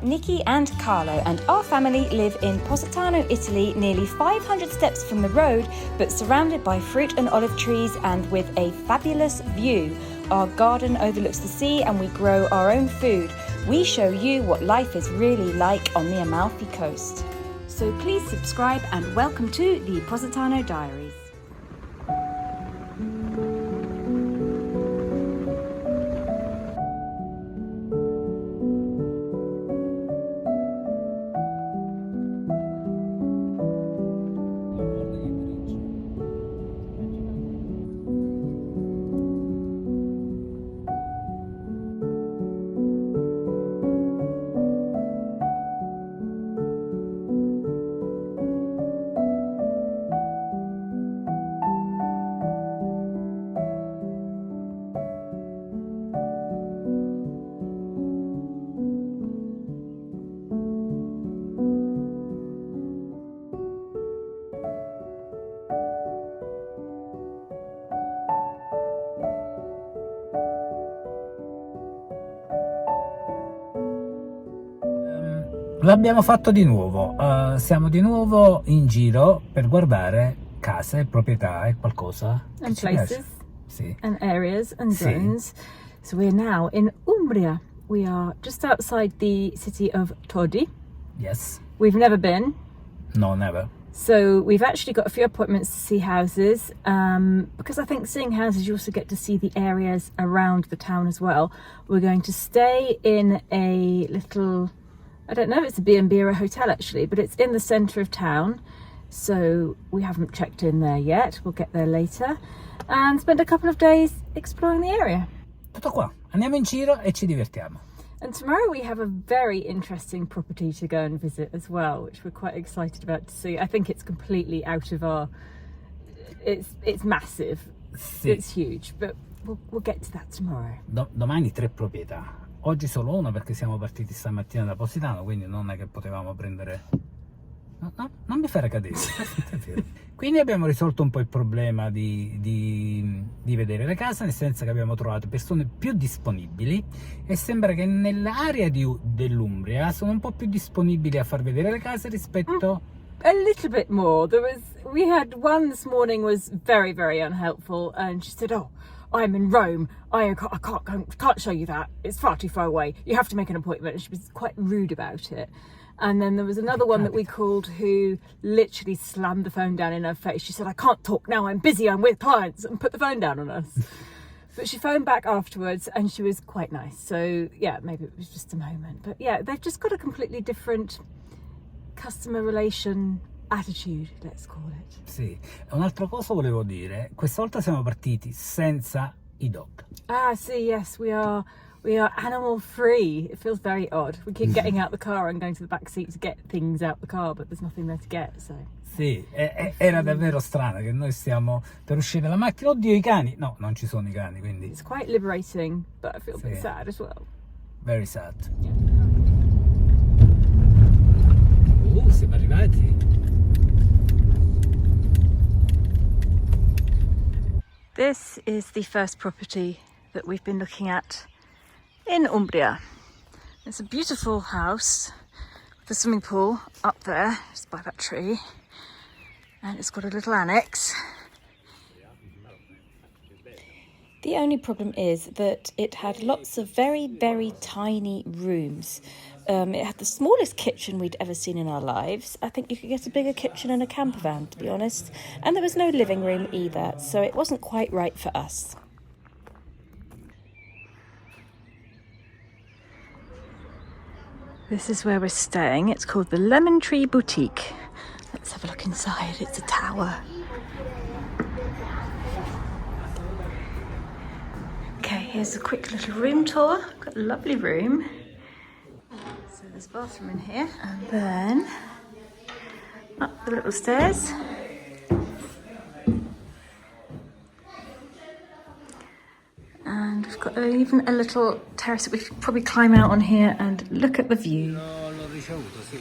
Nicki and Carlo, and our family live in Positano, Italy, nearly 500 steps from the road, but surrounded by fruit and olive trees and with a fabulous view. Our garden overlooks the sea and we grow our own food. We show you what life is really like on the Amalfi Coast. So please subscribe and welcome to the Positano Diaries. L'abbiamo fatto di nuovo, siamo di nuovo in giro per guardare case, proprietà e qualcosa and places sì. and areas and zones. So we're now in Umbria. We are just outside the city of Todi. Yes. We've never been. No, never. So we've actually got a few appointments to see houses, because I think seeing houses you also get to see the areas around the town as well. We're going to stay in a little, I don't know if it's a B&B or a hotel actually, but it's in the centre of town. So we haven't checked in there yet. We'll get there later and spend a couple of days exploring the area. Tutto qua. Andiamo in giro e ci divertiamo. And tomorrow we have a very interesting property to go and visit as well, which we're quite excited about to see. I think it's completely out of our, it's massive. Sì. It's huge, but we'll get to that tomorrow. Domani 3 proprietà. Oggi solo una perché siamo partiti stamattina da Positano, quindi non è che potevamo prendere... No, non mi fare cadere. Quindi abbiamo risolto un po' il problema di vedere le case, nel senso che abbiamo trovato persone più disponibili e sembra che nell'area dell'Umbria sono un po' più disponibili a far vedere le case rispetto... A little bit more. We had one this morning was very, very unhelpful, and she said, "Oh, I'm in Rome. I can't show you that. It's far too far away. You have to make an appointment." And she was quite rude about it. And then there was another one that we called who literally slammed the phone down in her face. She said, "I can't talk now. I'm busy. I'm with clients," and put the phone down on us. But she phoned back afterwards and she was quite nice. So yeah, maybe it was just a moment. But yeah, they've just got a completely different customer relation attitude, let's call it. Sì, un'altra cosa volevo dire, questa volta siamo partiti senza i dog. Ah, see, yes, we are animal free. It feels very odd. We keep getting out the car and going to the back seat to get things out the car, but there's nothing there to get, so. Sì, era davvero strano che noi stiamo per uscire dalla macchina. Oddio, i cani! No, non ci sono i cani, quindi... It's quite liberating, but I feel a bit sad as well. Very sad. Yeah. Siamo arrivati. This is the first property that we've been looking at in Umbria. It's a beautiful house with a swimming pool up there, just by that tree. And it's got a little annex. The only problem is that it had lots of very, very tiny rooms. It had the smallest kitchen we'd ever seen in our lives. I think you could get a bigger kitchen in a camper van, to be honest. And there was no living room either, so it wasn't quite right for us. This is where we're staying. It's called the Lemon Tree Boutique. Let's have a look inside. It's a tower. Okay, here's a quick little room tour. Got a lovely room. So there's a bathroom in here, and then up the little stairs. And we've got even a little terrace that we could probably climb out on here and look at the view. L'ho ricevuto, sì.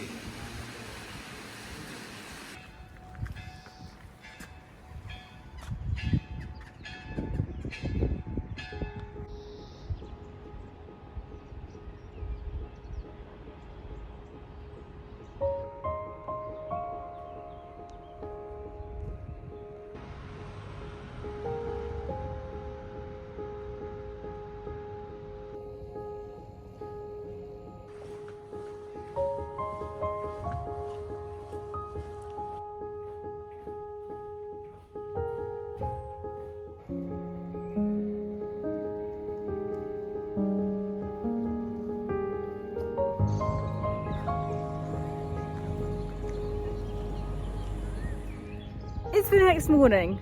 It's the next morning.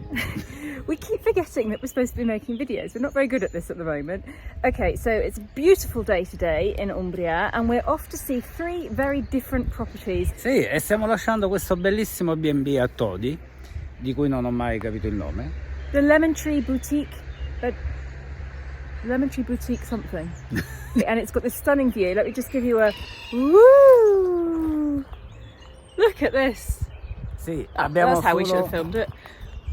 We keep forgetting that we're supposed to be making videos. We're not very good at this at the moment. Okay, so it's a beautiful day today in Umbria and we're off to see 3 very different properties. Sì, e stiamo lasciando questo bellissimo B&B a Todi, di cui non ho mai capito il nome. The Lemon Tree Boutique, Lemon Tree Boutique something. And it's got this stunning view. Let me just give you a woo! Look at this. Sì, abbiamo That's how we should solo have filmed it.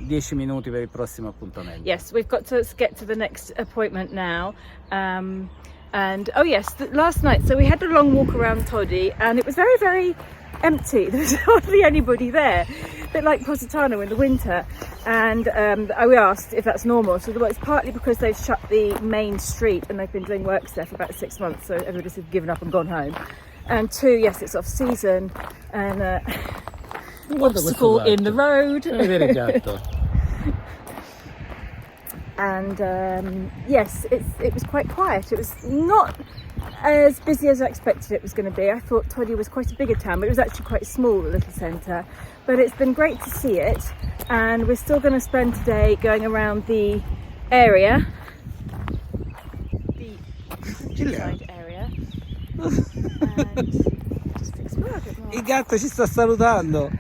10 minuti per il prossimo appuntamento. Yes, we've got to get to the next appointment now. And oh yes, last night, so we had a long walk around Todi and it was very, very empty. There was hardly anybody there. A bit like Positano in the winter. And we asked if that's normal. So well, it's partly because they've shut the main street and they've been doing works there for about 6 months. So everybody's given up and gone home. And 2, yes, it's off season. And obstacle in the road. Vedere il gatto. And yes, it was quite quiet. It was not as busy as I expected it was going to be. I thought Todi was quite a bigger town, but it was actually quite small, the little centre. But it's been great to see it, and we're still going to spend today going around the area, the countryside area, and just explore a bit more. Il gatto ci sta salutando.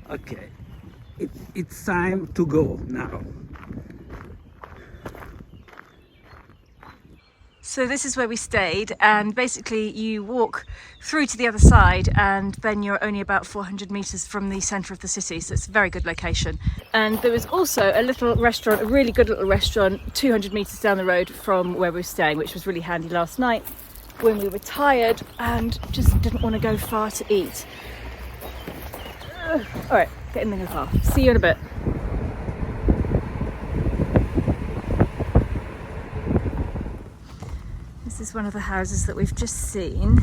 Ok, it's time to go now. So this is where we stayed, and basically you walk through to the other side and then you're only about 400 meters from the center of the city, so it's a very good location. And there was also a little restaurant, a really good little restaurant 200 meters down the road from where we were staying, which was really handy last night when we were tired and just didn't want to go far to eat. All right, get in the car. See you in a bit. This is one of the houses that we've just seen,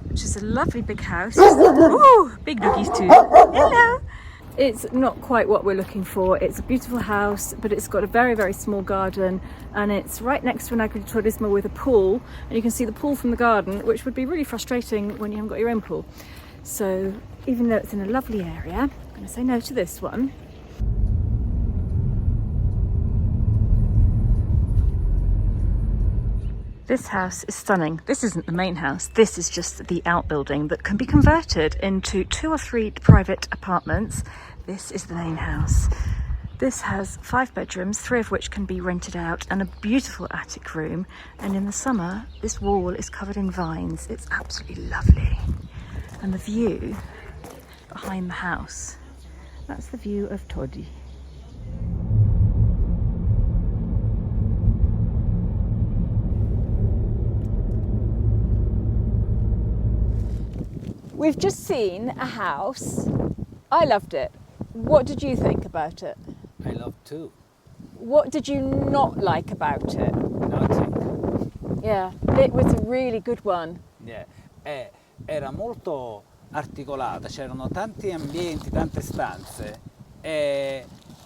which is a lovely big house. Ooh, big doggies too. Hello. It's not quite what we're looking for. It's a beautiful house, but it's got a very, very small garden, and it's right next to an agriturismo with a pool, and you can see the pool from the garden, which would be really frustrating when you haven't got your own pool. So even though it's in a lovely area, I'm going to say no to this one. This house is stunning. This isn't the main house. This is just the outbuilding that can be converted into 2 or 3 private apartments. This is the main house. This has 5 bedrooms, 3 of which can be rented out, and a beautiful attic room. And in the summer, this wall is covered in vines. It's absolutely lovely. And the view behind the house, that's the view of Todi. We've just seen a house. I loved it. What did you think about it? I love too. What did you not like about it? Nothing. Yeah, it was a really good one. Yeah. Era molto articolata, c'erano tanti ambienti, tante stanze e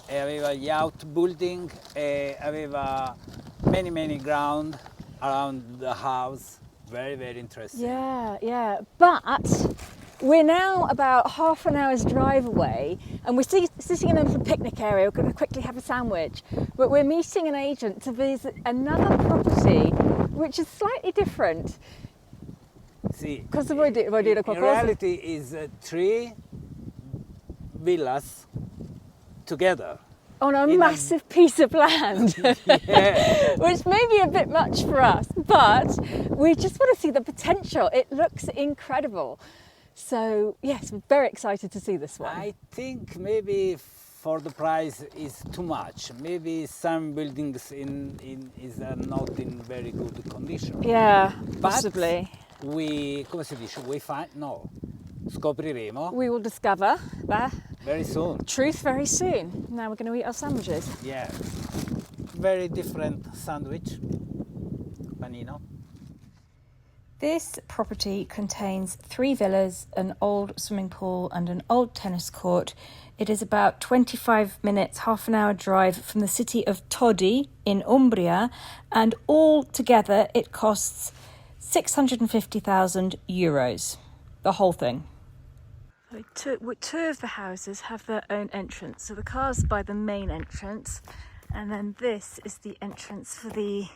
aveva gli outbuilding e aveva many ground around the house. Very, very interesting. Yeah. But we're now about half an hour's drive away and we're sitting in a little picnic area. We're going to quickly have a sandwich. But we're meeting an agent to visit another property, which is slightly different. Sì. Cosa vuoi dire? Vuoi dire In qualcosa? reality is 3 villas together. On a massive piece of land, Yeah. which may be a bit much for us, but we just want to see the potential. It looks incredible. So yes, we're very excited to see this one. I think maybe for the price is too much. Maybe some buildings is not in very good condition. Yeah, But possibly. come si dice? Scopriremo We will discover the very soon. truth very soon. Now we're going to eat our sandwiches. Yeah. Very different sandwich. Panino. This property contains 3 villas, an old swimming pool and an old tennis court. It is about 25 minutes, half an hour drive from the city of Todi in Umbria, and all together it costs €650,000, the whole thing. Two of the houses have their own entrance, so the car's by the main entrance, and then this is the entrance for the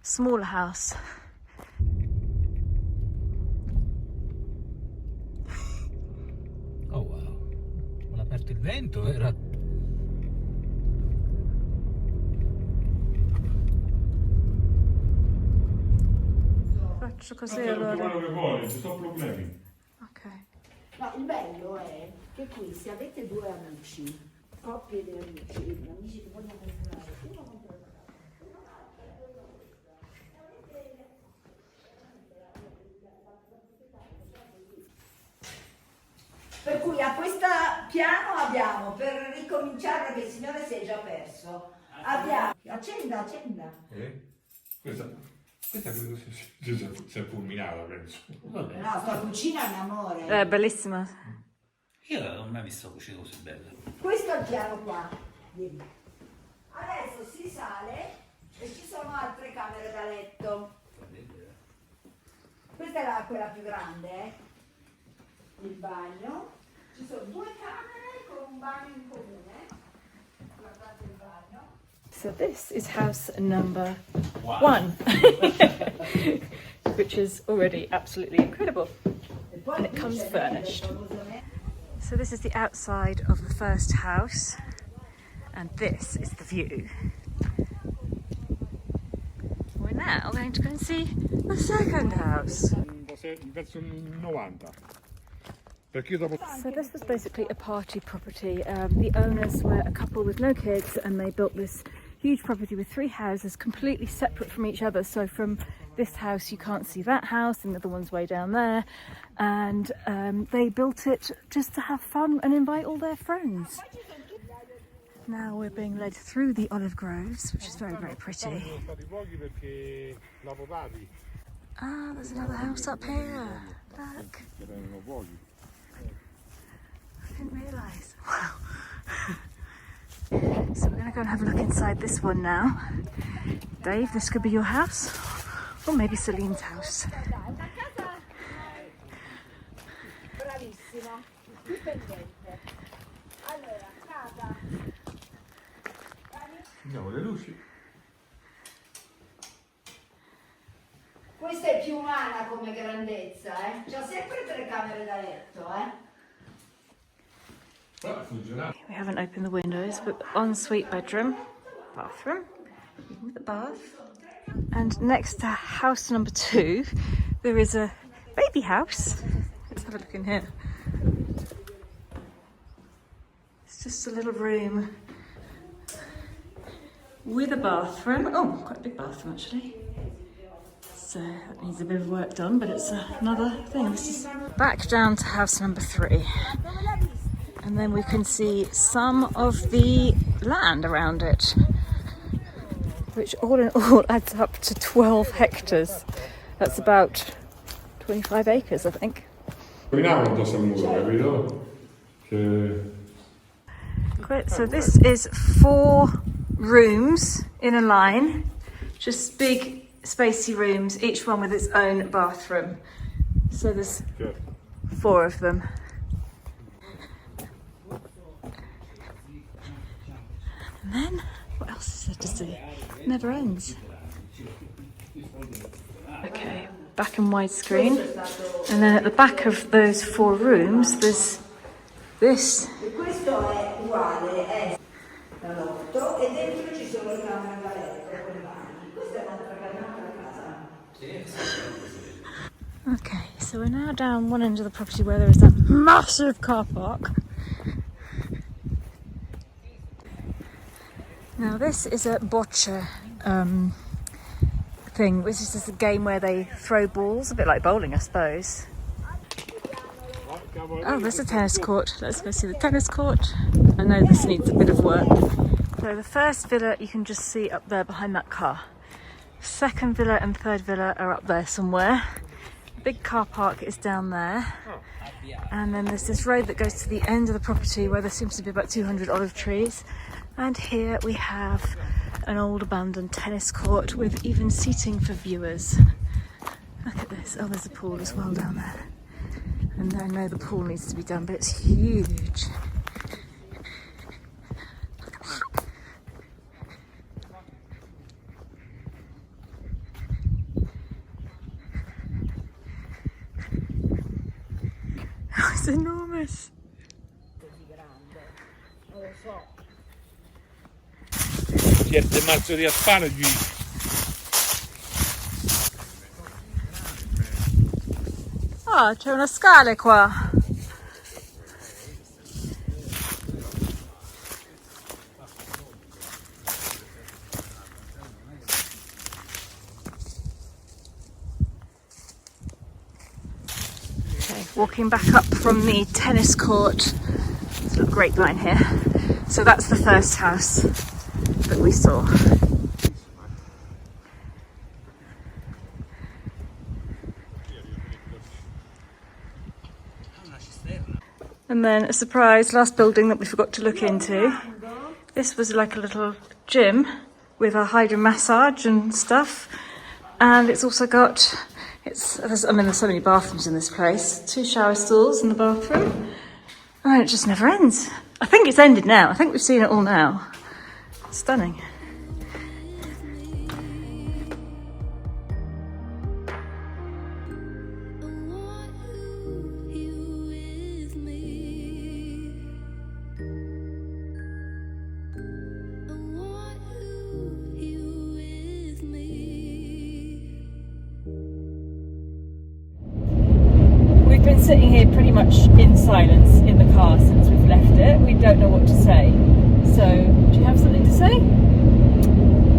smaller house. Oh wow, ho aperto il vento, era... Faccio così Faccia tutto allora. quello che vuole, ci sono problemi. Ok. No, il bello è che qui se avete 2 amici, coppie di amici che vogliono comprare, uno compra una casa, per cui a questo piano abbiamo, per ricominciare perché il signore si è già perso, abbiamo, accenda. Questa credo sia fulminata, penso. Vabbè, No, sta cucina è un amore. È bellissima. io non ho mai visto cucina così bella. Questo è il piano qua. Adesso si sale e ci sono altre camere da letto. Questa è quella più grande, il bagno. Ci sono 2 camere con un bagno in comune. Guardate il bagno. So this is house number Wow. 1, which is already absolutely incredible. And it comes furnished. So this is the outside of the first house, and this is the view. We're now going to go and see the second house. Verso il 90. Perché dopo... So this was basically a party property. The owners were a couple with no kids, and they built this huge property with 3 houses completely separate from each other. So from this house you can't see that house, and the other one's way down there. And they built it just to have fun and invite all their friends. Now we're being led through the olive groves, which is very, very pretty. Ah, there's another house up here. Look. I didn't realise. Wow. So we're going to go and have a look inside this one now. Dave, this could be your house, or maybe Celine's house. Bravissima, più pendente. Allora, casa. Andiamo le luci. Questa è più umana come grandezza, eh? C'ha sempre 3 camere da letto, eh? Funzionale. We haven't opened the windows, but ensuite bedroom, bathroom, with a bath. And next to house number 2, there is a baby house. Let's have a look in here. It's just a little room with a bathroom. Oh, quite a big bathroom actually. So that needs a bit of work done, but it's another thing. This is back down to house number 3. And then we can see some of the land around it, which all in all adds up to 12 hectares. That's about 25 acres, I think. Addosso al muro, capito? So this is 4 rooms in a line, just big spacey rooms, each one with its own bathroom. So there's 4 of them. And then, what else is there to see? It never ends. Okay, back in widescreen. And then at the back of those 4 rooms, there's this. E questo è uguale, è salotto e dentro ci sono le camere da letto con i bagni. Questa è un'altra casa. Okay, so we're now down one end of the property where there is a massive car park. Now this is a boccia thing, which is just a game where they throw balls, a bit like bowling I suppose. Oh, there's a tennis court. Let's go see the tennis court. I know this needs a bit of work. So the first villa you can just see up there behind that car. Second villa and third villa are up there somewhere. big car park is down there. And then there's this road that goes to the end of the property where there seems to be about 200 olive trees. And here we have an old abandoned tennis court with even seating for viewers. Look at this. Oh, there's a pool as well down there. And I know the pool needs to be done, but it's huge. Oh, it's enormous. Certe mazzo di asparagi. Ah, c'è una scala qua. Okay, walking back up from the tennis court. There's a little grapevine here. So that's the first house that we saw. And then a surprise, last building that we forgot to look into. This was like a little gym with a hydro massage and stuff. And it's also got, there's so many bathrooms in this place. 2 shower stalls in the bathroom. And it just never ends. I think it's ended now. I think we've seen it all now. Stunning. We've been sitting here pretty much in silence in the car since we've left it. We don't know what to say. So, do you have something to say?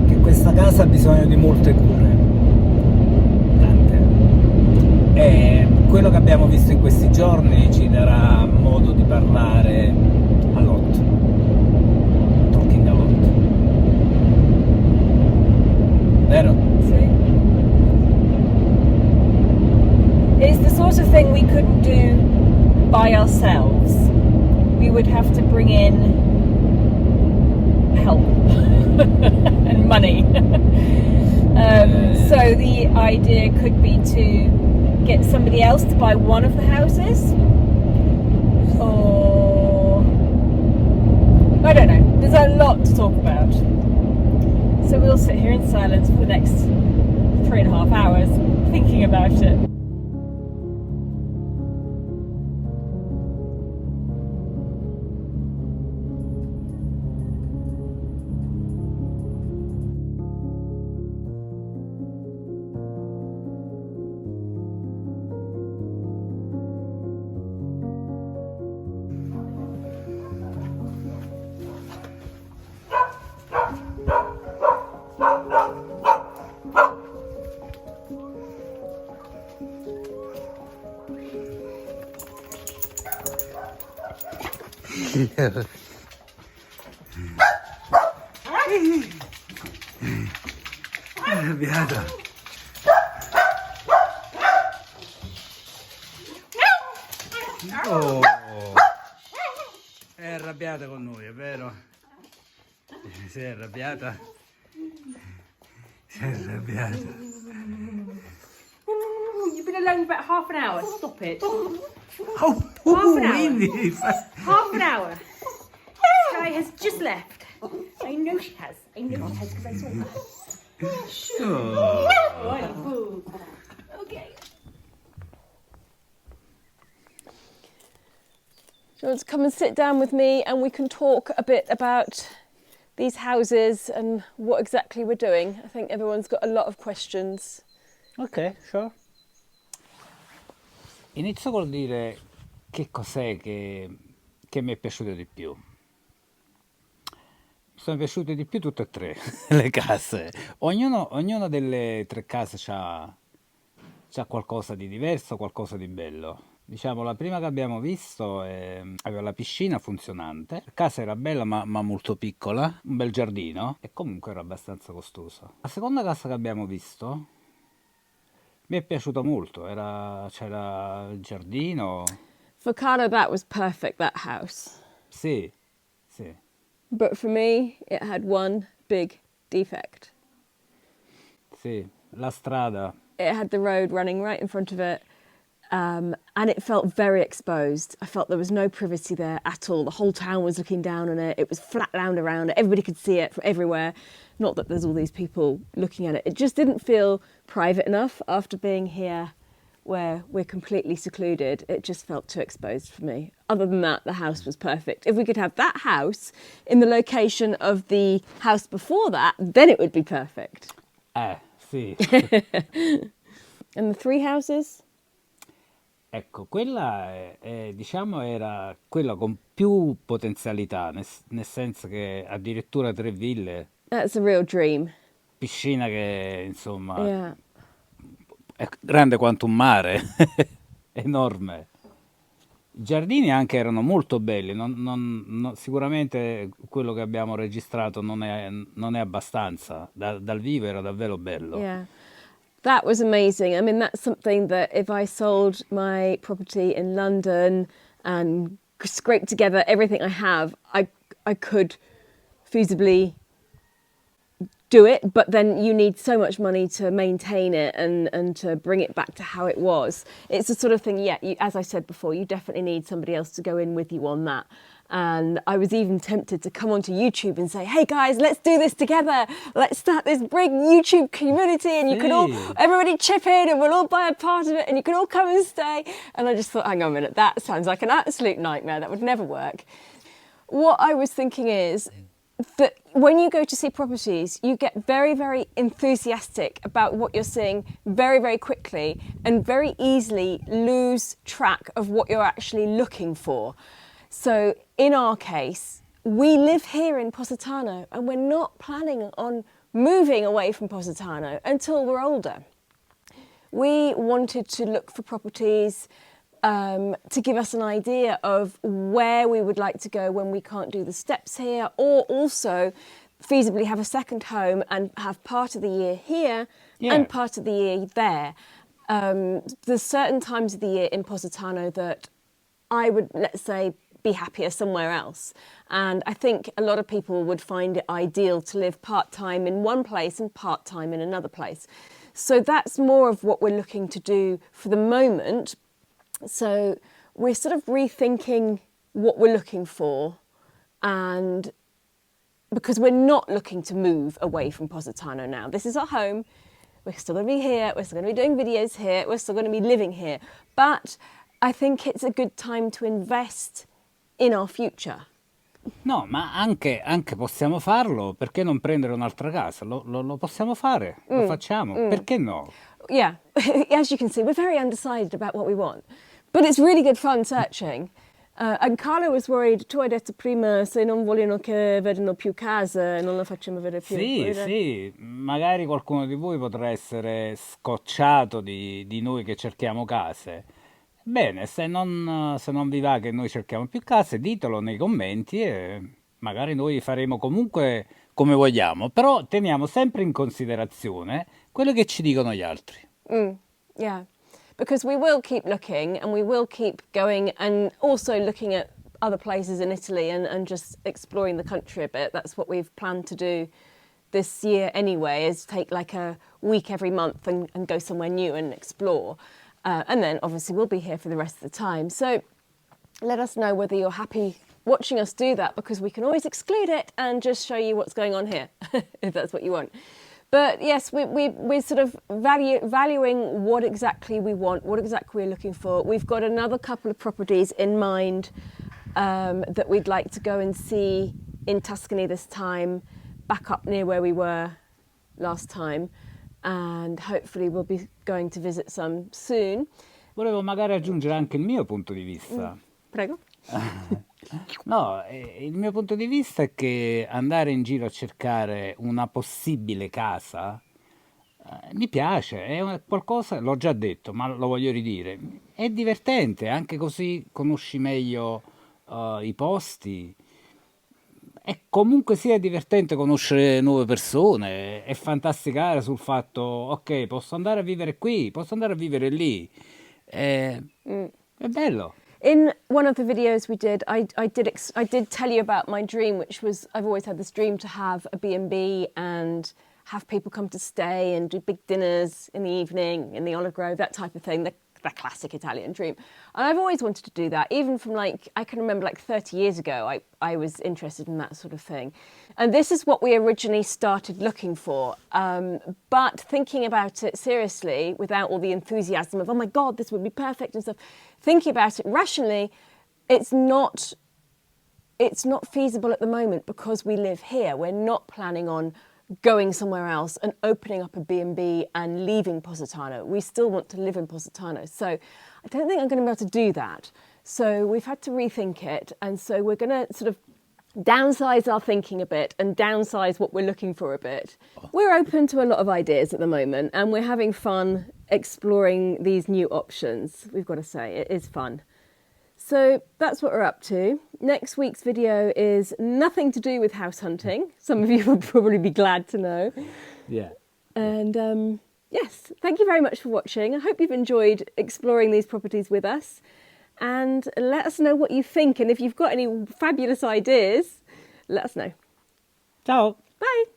Che questa casa ha bisogno di molte cure. Tante. E quello che abbiamo visto in questi giorni ci darà modo di parlare a lot. Talking a lot. Vero? Sì. It's the sort of thing we couldn't do by ourselves. We would have to bring in help and money. So the idea could be to get somebody else to buy one of the houses, or I don't know. There's a lot to talk about. So we'll sit here in silence for the next 3.5 hours thinking about it. Arrabbiata. Oh, è arrabbiata con noi, è vero? Sei arrabbiata? Sei arrabbiata. You've been alone for about half an hour. Stop it. Oh, Half an hour. quindi Half an hour. Sky has just left. I know she has. I know she has because I saw her. Oh. Okay. Do you want to come and sit down with me and we can talk a bit about these houses and what exactly we're doing? I think everyone's got a lot of questions. Ok, sure. Inizio col dire che cos'è che mi è piaciuto di più. Mi sono piaciute di più tutte e tre le case. Ognuna delle 3 case c'ha qualcosa di diverso, qualcosa di bello. Diciamo, la prima che abbiamo visto aveva la piscina funzionante, la casa era bella ma molto piccola, un bel giardino e comunque era abbastanza costosa. La seconda casa che abbiamo visto Mi è piaciuto molto, c'era il giardino, For Carlo, that was perfect, that house. sì, sì, But for me, it had one big defect. sì, la strada, It had the road running right in front of it, and it felt very exposed. I felt there was no privacy there at all. The whole town was looking down on it. It was flat land around it. Everybody could see it from everywhere. Not that there's all these people looking at it. It just didn't feel private enough after being here where we're completely secluded. It just felt too exposed for me. Other than that, the house was perfect. If we could have that house in the location of the house before that, then it would be perfect. sì. And the three houses? Ecco, quella diciamo era quella con più potenzialità, nel senso che addirittura 3 ville, That's a real dream. piscina che insomma Yeah. è grande quanto un mare, enorme. I giardini anche erano molto belli, sicuramente quello che abbiamo registrato non è abbastanza, dal vivo era davvero bello. Yeah. That was amazing. I mean, that's something that if I sold my property in London and scraped together everything I have, I could feasibly do it, but then you need so much money to maintain it and to bring it back to how it was. It's the sort of thing, yeah, as I said before, you definitely need somebody else to go in with you on that. And I was even tempted to come onto YouTube and say, hey guys, let's do this together. Let's start this big YouTube community and you can all, everybody chip in and we'll all buy a part of it and you can all come and stay. And I just thought, hang on a minute, that sounds like an absolute nightmare. That would never work. What I was thinking is that when you go to see properties, you get very, very enthusiastic about what you're seeing very, very quickly and very easily lose track of what you're actually looking for. So in our case, we live here in Positano and we're not planning on moving away from Positano until we're older. We wanted to look for properties to give us an idea of where we would like to go when we can't do the steps here, or also feasibly have a second home and have part of the year here and part of the year there. There's certain times of the year in Positano that I would, let's say, be happier somewhere else. And I think a lot of people would find it ideal to live part-time in one place and part-time in another place. So that's more of what we're looking to do for the moment. So we're sort of rethinking what we're looking for, and because we're not looking to move away from Positano now. This is our home. We're still going to be here. We're still going to be doing videos here. We're still going to be living here. But I think it's a good time to invest in our future. No, ma anche possiamo farlo, perché non prendere un'altra casa? Lo possiamo fare, lo facciamo, perché no? Yeah, as you can see, we're very undecided about what we want. But it's really good fun searching. And Carlo was worried, tu hai detto prima, se non vogliono che vedano più case, non lo facciamo vedere più. Sì, magari qualcuno di voi potrà essere scocciato di noi che cerchiamo case. Bene, se non vi va che noi cerchiamo più case, ditelo nei commenti e magari noi faremo comunque come vogliamo, però teniamo sempre in considerazione quello che ci dicono gli altri. Yeah, because we will keep looking and we will keep going and also looking at other places in Italy and just exploring the country a bit. That's what we've planned to do this year anyway, is take like a week every month and go somewhere new and explore. And then obviously we'll be here for the rest of the time. So let us know whether you're happy watching us do that, because we can always exclude it and just show you what's going on here, if that's what you want. But yes, we're sort of valuing what exactly we want, what exactly we're looking for. We've got another couple of properties in mind that we'd like to go and see in Tuscany this time, back up near where we were last time. And hopefully we'll be going to visit some soon. Volevo magari aggiungere anche il mio punto di vista. Prego. No, il mio punto di vista è che andare in giro a cercare una possibile casa mi piace, è qualcosa, l'ho già detto, ma lo voglio ridire, è divertente, anche così conosci meglio i posti. è comunque sia divertente conoscere nuove persone e fantasticare sul fatto, ok, posso andare a vivere qui, posso andare a vivere lì. È bello. In one of the videos we did, I did tell you about my dream, which was I've always had this dream to have a B&B and have people come to stay and do big dinners in the evening in the olive grove, that type of thing, the classic Italian dream. And I've always wanted to do that, even from like, I can remember like 30 years ago, I was interested in that sort of thing. And this is what we originally started looking for. But thinking about it seriously, without all the enthusiasm of, oh my God, this would be perfect and stuff, thinking about it rationally, it's not feasible at the moment because we live here. We're not planning on going somewhere else and opening up a B&B and leaving Positano. We still want to live in Positano. So I don't think I'm going to be able to do that. So we've had to rethink it. And so we're going to sort of downsize our thinking a bit and downsize what we're looking for a bit. We're open to a lot of ideas at the moment and we're having fun exploring these new options. We've got to say, it is fun. So that's what we're up to. Next week's video is nothing to do with house hunting. Some of you will probably be glad to know. Yeah. And yes, thank you very much for watching. I hope you've enjoyed exploring these properties with us. And let us know what you think. And if you've got any fabulous ideas, let us know. Ciao. Bye.